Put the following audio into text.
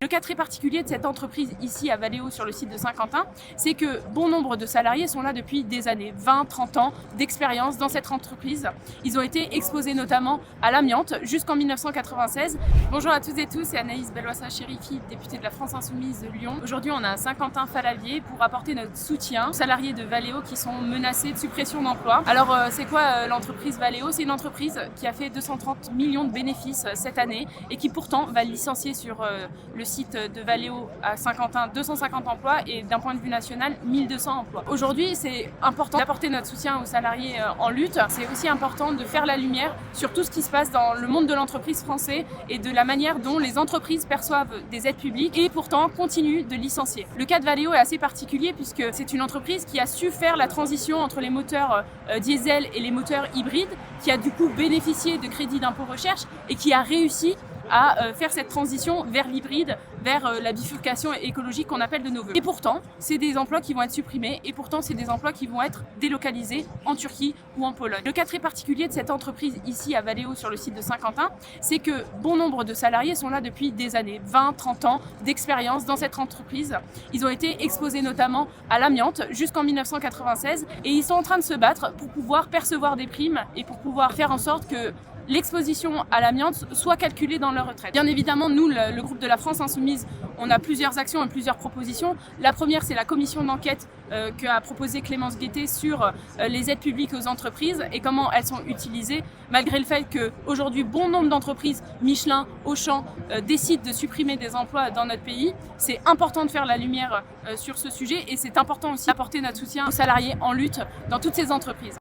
Le cas très particulier de cette entreprise ici à Valeo sur le site de Saint-Quentin, c'est que bon nombre de salariés sont là depuis des années, 20-30 ans d'expérience dans cette entreprise. Ils ont été exposés notamment à l'amiante jusqu'en 1996. Bonjour à toutes et tous, c'est Anaïs Belloissin-Chérifi, députée de la France Insoumise de Lyon. Aujourd'hui, on a Saint-Quentin-Fallavier pour apporter notre soutien aux salariés de Valeo qui sont menacés de suppression d'emplois. Alors, c'est quoi l'entreprise Valeo? C'est une entreprise qui a fait 230 millions de bénéfices cette année et qui pourtant va licencier sur le site de Valeo à Saint-Quentin 250 emplois et d'un point de vue national 1200 emplois. Aujourd'hui, c'est important d'apporter notre soutien aux salariés en lutte. C'est aussi important de faire la lumière sur tout ce qui se passe dans le monde de l'entreprise français et de la manière dont les entreprises perçoivent des aides publiques et pourtant continuent de licencier. Le cas de Valeo est assez particulier puisque c'est une entreprise qui a su faire la transition entre les moteurs diesel et les moteurs hybrides, qui a du coup bénéficié de crédits d'impôt recherche et qui a réussi à faire cette transition vers l'hybride, vers la bifurcation écologique qu'on appelle de nos voeux. Et pourtant, c'est des emplois qui vont être supprimés et pourtant, c'est des emplois qui vont être délocalisés en Turquie ou en Pologne. Le cas très particulier de cette entreprise ici à Valeo sur le site de Saint-Quentin, c'est que bon nombre de salariés sont là depuis des années, 20-30 ans d'expérience dans cette entreprise. Ils ont été exposés notamment à l'amiante jusqu'en 1996 et ils sont en train de se battre pour pouvoir percevoir des primes et pour pouvoir faire en sorte que l'exposition à l'amiante soit calculée dans leur retraite. Bien évidemment, nous, le groupe de la France Insoumise, on a plusieurs actions et plusieurs propositions. La première, c'est la commission d'enquête qu'a proposée Clémence Guettet sur les aides publiques aux entreprises et comment elles sont utilisées, malgré le fait qu'aujourd'hui, bon nombre d'entreprises, Michelin, Auchan, décident de supprimer des emplois dans notre pays. C'est important de faire la lumière sur ce sujet et c'est important aussi d'apporter notre soutien aux salariés en lutte dans toutes ces entreprises.